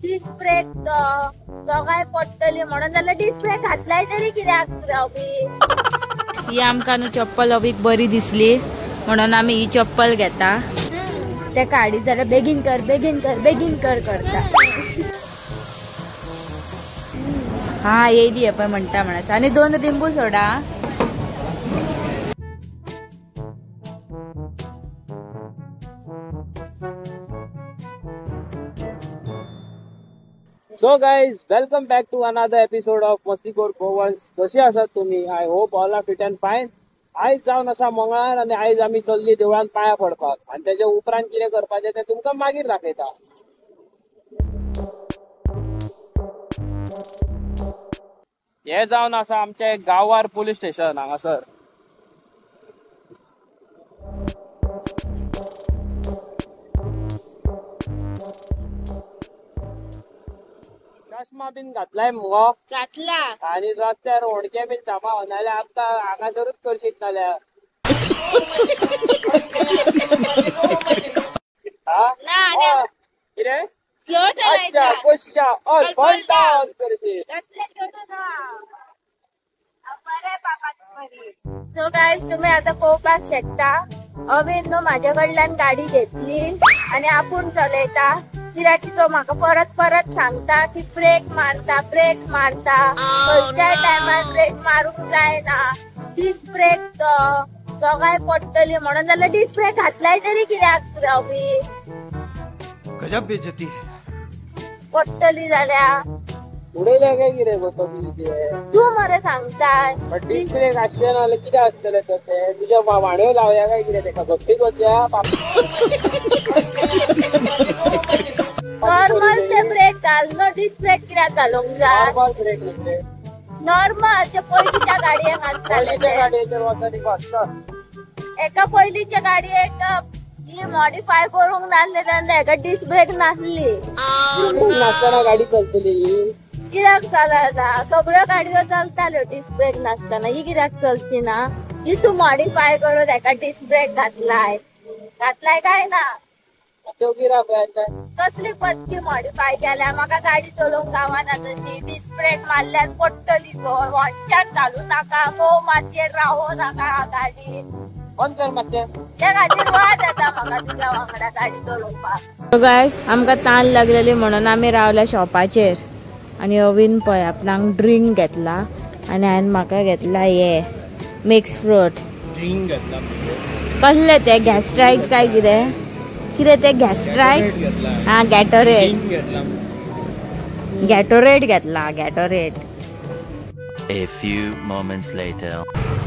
Dish break दोगांय पडटली म्हणून जाल्यार डिश ब्रेक घातलाय तरी कित्याक ही आमकां न्हू चप्पल अवीक बरी दिसली म्हणून आमी ही चप्पल घेता ते काडी जाल्यार बेगीन कर बेगीन कर बेगीन कर करता हा येयली पळय म्हणटा म्हणस आनी 2 लिंबू soda So guys, welcome back to another episode of Mastikhor Goans. कशी आसात तुम्ही? I hope all are fit and fine. आयज जावन आसा मंगळार आनी आयज आमी चल्ली देवळान पाया पडपाक आनी तेच्या उपरांत कितें करपाचें तें तुमकां मागीर दाखयता. हे जावन आसा आमचे गांवार पुलीस स्टेशन हांगासर. चष्मा बीन घातलाय मुगो घातला आणि रस्त्यार होडके बीन जमा नाल्यार आमकां हांगासरूच करशीत नाल्यार कितें स्लो अच्छा गोश्या ऑल फॉल डाउन करशीत. सो गाइस तुम्ही आता पळोवपाक शकता अवेन न्हू म्हाजे कडल्यान गाडी घेतली आणि आपूण चलयता कित्याक तो म्हाका परत परत सांगता की ब्रेक मारता खंयच्याय टायमार ब्रेक मारूंक जायना डिस्क ब्रेक दोगांय पडटली म्हणून जाल्यार डिस्क ब्रेक घातलाय तरी कित्याक अवी गजब बेइज्जती पडटली जाल्यार उडयल्या काय कितें गो तुजे तू मरे सांगताय डिस्क ब्रेक आसले ना जाल्यार कितें आसतलें तशें तुज्या वाड्यो लावया काय कितें तेका गप्पीक वचया नॉर्मल ते ब्रेक घाल नो डिस्क ब्रेक कित्याक घालूंक जाय नॉर्मल ब्रेक न्हू नॉर्मल ते पयलींच्या गाडयेक पयलींच्या घालताले गाडयेचेर वता ती वाचता एका पयलींच्या गाडयेक ही मॉडिफाय करूंक नासले तेन्ना हेका डिस्क ब्रेक नासली नासतना गाडी चलतली ही कित्याक चलना सगळ्यो गाडयो चलताल्यो डिस्क ब्रेक नासतना ही कित्याक चलची ना ही तू मॉडिफाय करून हेका डिस्क ब्रेक घातलाय काय ना त्यो गिराक कसली पत्की मॉडिफाय केल्या म्हाका गाडी चलोवंक गावाना तशी डिस्क ब्रेक मारल्यार पडटली तो वाटच्यान घालू नाका मोव मातयेर रावो नाका गाडी बंद कर मातशें त्या खातीर वाद येता म्हाका तुज्या वांगडा गाडी चलोवपाक. गायस आमकां ताण लागलेली म्हणून आमी रावल्या शॉपाचेर आनी अवीन पळय आपणाक ड्रिंक घेतला आनी हांवें म्हाका घेतला हे मिक्स फ्रूट ड्रिंक घेतला कसले ते गॅस्ट्राईट काय कितें ते गॅस्ट्राईट हा गॅटोरेट घेतला Gatorade. A few moments later.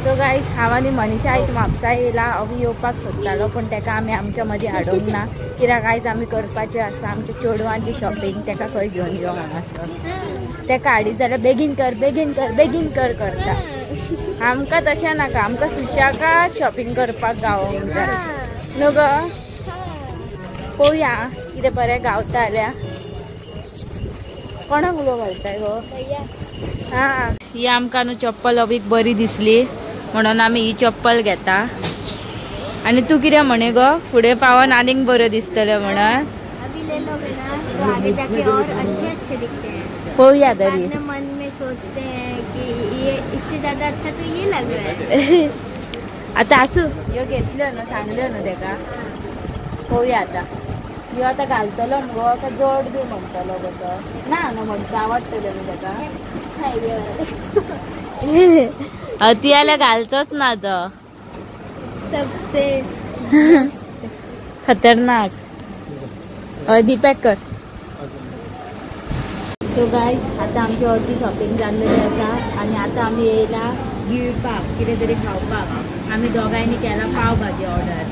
So guys हांव आनी मनीषा आयज म्हापसा येयला अवी येवपाक सोदतालो पण तेका आमी आमच्या मदीं हाडूंक ना कित्याक आयज आमी करपाचें आसा आमच्या चेडवांची शॉपिंग तेका खंय घेवन यो हांगासर ते काडी जाल्यार बेगीन कर करता. आमकां तशें नाका आमकां सुशेगाद शॉपिंग करपाक गावोंक जाय न्हू गो पळोवया कितें बरें गावता जाल्यार कोणाक उलो घालताय गो हा ही आमकां न्हू चप्पल अवीक बरी दिसली म्हणून आमी ही चप्पल घेता आनी तू कितें म्हणे गो फुडें पावन आनीक बऱ्यो दिसतल्यो म्हणून पळोवया तरी मन में सोचते हैं कि ये इससे ज्यादा अच्छा तो ये लग रहा है. आता आसूं ह्यो घेतल्यो न्हू सांगल्यो न्हू तेका पळोवया आतां ह्यो आतां घालतलो मुगो आतां जोड दिवं म्हणटलो गो तो ना न्हू म्हणटा आवडटल्यो न्हू तेका ती जाल्यार घालचोच ना तो सबसे खतरनाक दी पॅक कर. सो गायज आतां आमची अर्दी शॉपिंग जाल्लेली आसा आनी आतां आमी येयला गिळपाक कितें तरी खावपाक आमी दोगांयनी केला पाव भाजी ऑर्डर.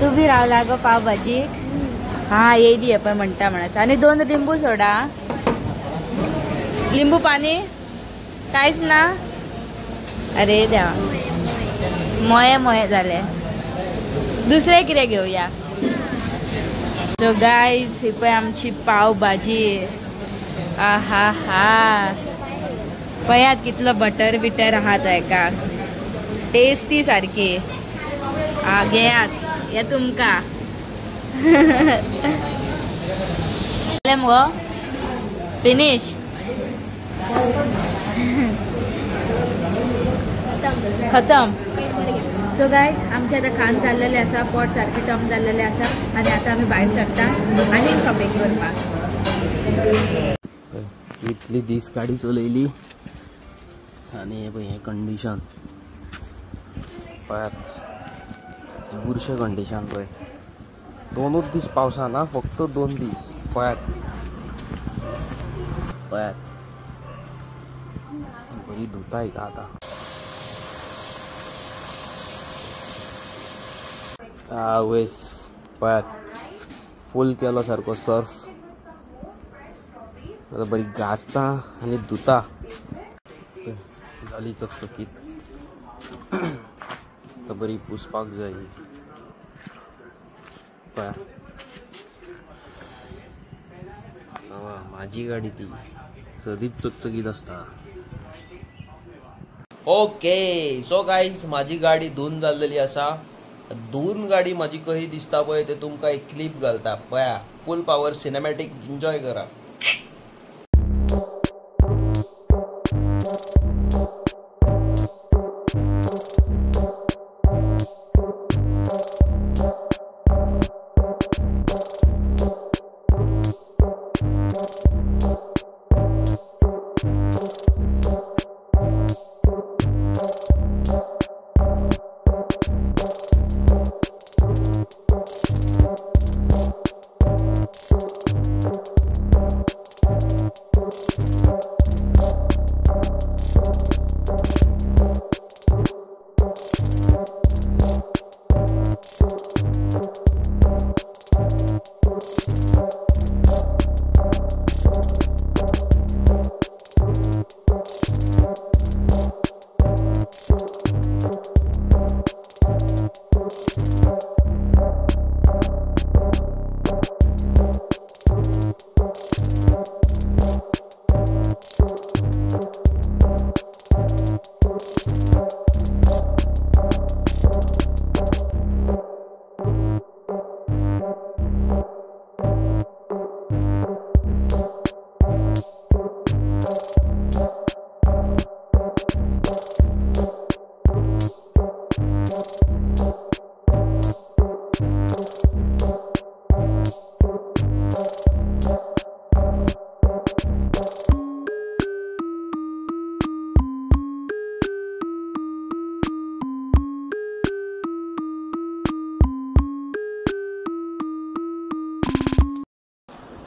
तू बी रावला गो पाव भाजीक हा येयली पळय म्हणटा म्हणस आनी 2 लिंबू सोडा लिंबू पाणी कांयच ना अरे देवा मोये जाले दुसरे कितें घेवया. सो गायज ही पळय आमची पाव भाजी आहा हा पळयात कितलो बटर बिटर आहा तो हेका टेस्टी सारकी घेयात हे तुमकां फिनिश खतम. सो गायज आमचे आता खान चाललेले असा, पोट सारखे टम जाल्लेले असा आणि आता आम्ही भायर सरता आनीक शॉपिंग करपाक. इतली दीस गाडी चलयली आणि हे कंडिशन पळयात, बुरशे कंडिशन पळय. 2च दीस पावसान ना, फक्त 2 दीस. पळयात पळयात बरी धुताय का आता. वेस पळयात फुल केलो सारको सर्फ. आता बरी घासता आणि धुता झाली चकचकीत. तर बरी पुसपाक जाय. माझी गाडी ती सदीच चकचकीत असता. ओके सो गाईज माझी गाडी धुवन जाल्लेली असा. धुवन गाडी माझी कशी दिसता पळय ते तुमकां एक क्लिप घालता पळया. फुल पॉवर सिनेमॅटिक एन्जॉय करा.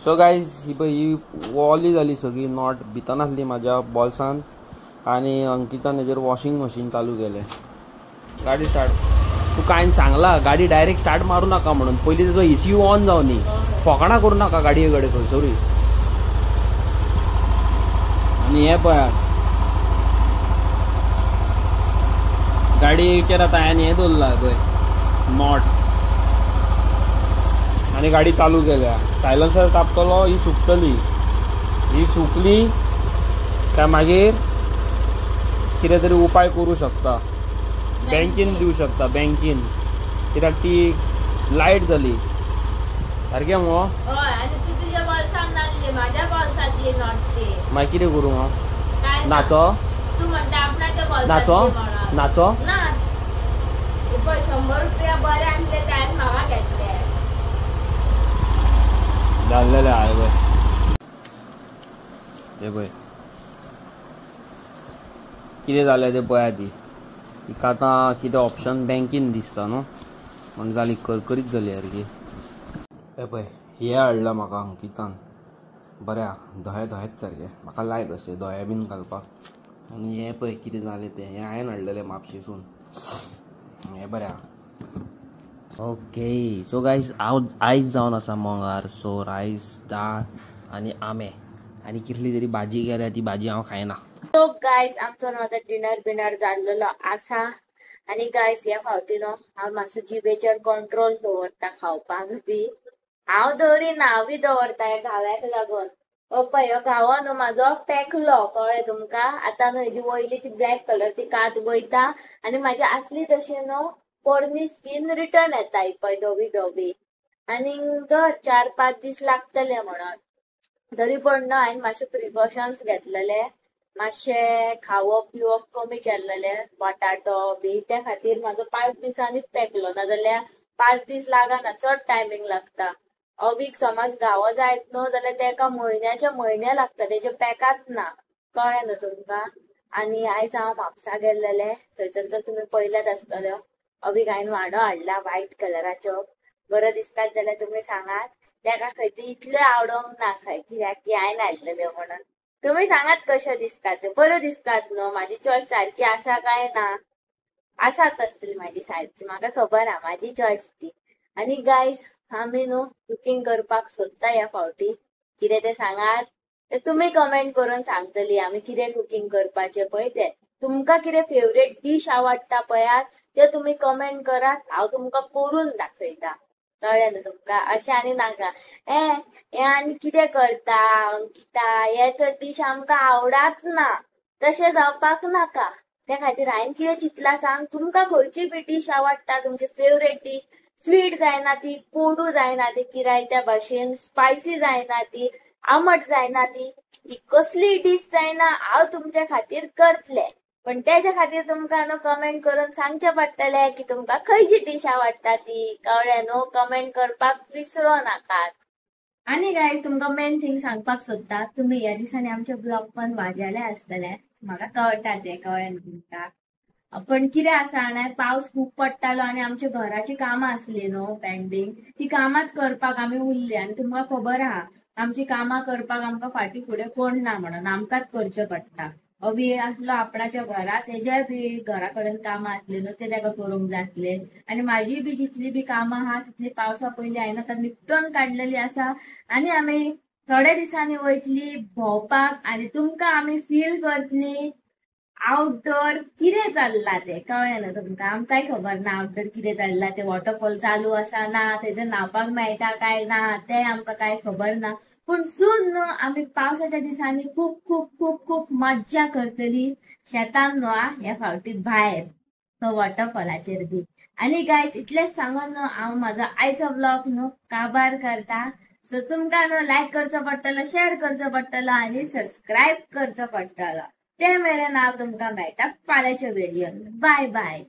सो गाईज ही वॉली झाली सगळी नॉट भितर आसली माझ्या बॉल्सान. आणि अंकितान हेजेर वॉशिंग मशीन चालू केलें. गाडी स्टार्ट तू काय सांगला गाडी डायरेक्ट स्टार्ट मारू नका म्हणून. पयलीं तेजो ECU ऑन जावनी, फोकाणा करूं नाका गाडये कडेन खंयसरूय. आणि हे पळयात गाडयेचेर आतां हांवें हें दवरला खंय नॉट. आणि गाडी चालू केल्या. सायलन्सर तापतलो, ही सुकतली. ही सुकली काय मागीर कितें तरी उपाय करूं शकता. बँकीन दिवं शकता बँकीन. कित्याक ती लायट जाली सारकें मुगो. मागीर कितें करूं हांव. नाचो नाचो नाचो 100 रुपया बरे आणले त्यान म्हाका घेतले. जाल्लेले हाय पळय हे पळय कितें जालें तें पळया. ती हिका आतां कितें ऑप्शन बँकीन दिसता न्हू म्हण जाली करकरीत जाली सारकी. हे पळय हे हाडलां म्हाका अंकितान. बऱ्या दोळे दोळेच सारके म्हाका लायक अशें दोळे बीन घालपाक. आनी हें पळय कितें जालें तें हें हांवें हाडलेलें म्हापशेसून. हें बऱ्या. ओके सो गायज आयज जावन आसा मंगळार. सो रायस दाळ आनी आंबे आनी कितली तरी भाजी केल्या. ती भाजी हांव खायना. सो गायज आमचो न्हू आतां डिनर जाल्लो आसा. आनी गायज ह्या फावटी न्हू हांव मातसो जिबेचेर कंट्रोल दवरता खावपाक बी. हांव दवरिना हांव बी दवरता ह्या घाव्याक लागून. पळय ह्यो घावो न्हू म्हाजो पेकलो कळ्ळें तुमकां. आतां न्हू हेजी वयली ती ब्लॅक कलर ती कात वयता आनी म्हाजी आसली तशी न्हू पोरणी स्कीन रिटर्न येता पळय धवी धवी. आनी दर 4-5 दीस लागतले म्हणून. तरी पण ना हांवें मातशे प्रिकॉशन्स घेतलेले, मातशे खावप पिवप कमी केलेले, बटाटो बी, त्या खातीर म्हाजो 5 दिसांनीच पेकलो, नाजाल्यार 5 दीस लागना, चड टायमिंग लागता. अवीक समज घावो जायत न्हू जाल्यार तेका म्हयने लागता, तेजे पॅकात ना, कळ्ळें न्हू तुमकां. आनी आयज हांव म्हापसा गेल्लेले, थंयसर जर तुमी पळयल्यात आसतल्यो, अवीक हांवें वांडो हाडला व्हायट कलराचो, बरो दिसतात जाल्यार तुमी सांगात. तेका खंयचे इतले आवडोंक ना खंय, कित्याक की हांवें हाडलेल्यो म्हणून. तुम्ही सांगात कशें दिसतात ते, बऱ्यो दिसतात न्हू, म्हाजी चॉयस सारखी आसा काय ना, आसात आसतली म्हाजी सारखी, म्हाका खबर हा म्हाजी चॉयस ती. आनी गायज आमी न्हू कुकिंग करपाक सोदता ह्या फावटी, कितें ते सांगात, ते तुमी कमेंट करून सांगतली आमी कितें कुकिंग करपाचें पळय ते. तुमकां कितें फेवरेट डीश आवडटा पळयात ते तुमी कमेंट करात, हांव तुमकां करून दाखयता, कळ्ळें न्हू तुमकां. अशें आनी नाका हे आनी कितें करता अंकिता, हे तर डीश आमकां आवडात ना, तशें जावपाक नाका. त्या खातीर हांवें कितें चिंतलां सांग, तुमकां खंयची बी डीश आवडटा, तुमची फेवरेट डीश, स्वीट जायना ती, कोडू जायना ती, किरायत्या भाशेन स्पायसी जायना ती, आंबट जायना ती, ती कसली डीश जायना हांव तुमच्या खातीर करतलें. पण तेच्या खातीर तुमकां न्हू कमेंट करून सांगचें पडटलें की तुमकां खंयची डीश आवडटा ती, कळ्ळें न्हू. कमेंट करपाक विसरो नाकात. आनी गायज तुमकां मेन थिंग सांगपाक सोदता, तुमी ह्या दिसांनी आमचे ब्लॉग पण वाजयले आसतले, म्हाका कळटा ते, कळ्ळें न्हू तुमकां. पण कितें आसा ना, पावस खूब पडटालो आनी आमची घराची कामां आसली न्हू पेंडिंग, ती कामाच करपाक आमी उरली. आनी तुमकां खबर आहा आमची कामां करपाक आमकां फाटीं फुडें कोण ना म्हणून, आमकांच करचें पडटा. अवी आसलो आपणाच्या घरात, तेज्याय बी घरा कडेन कामां आसली न्हू, ते तेका करूंक जाय आसले. आनी म्हाजी बी जितली बी कामां आहा तितली पावसा पयलीं हांवें आतां निपटोवन काडलेली आसा. आनी आमी थोड्या दिसांनी वयतली भोंवपाक आनी तुमकां आमी फील करतली आउटडोर कितें चल्ला ते, कळ्ळें न्हू तुमकां. आमकांय खबर ना आउटडोर कितें चल्ला ते, वॉटरफॉल चालू आसा ना, थंयसर न्हावपाक मेळटा काय ना ते आमकां काय खबर ना. पूण सून न्हू आमी पावसाच्या दिसांनी खूब खूब खूब खूब मज्जा करतली शेतान न्हू, ह्या फावटी भायर तो वॉटरफॉलाचेर बी. आनी गायज इतलेंच सांगून न्हू हांव म्हाजो आयचो ब्लॉग न्हू काबार करता. सो तुमकां न्हू लायक करचो पडटलो, शेअर करचो पडटलो आनी सबस्क्रायब करचो पडटलो. ते मेरेन हांव तुमकां मेळटा फाल्यांच्या व्हिडियोन. Bye bye.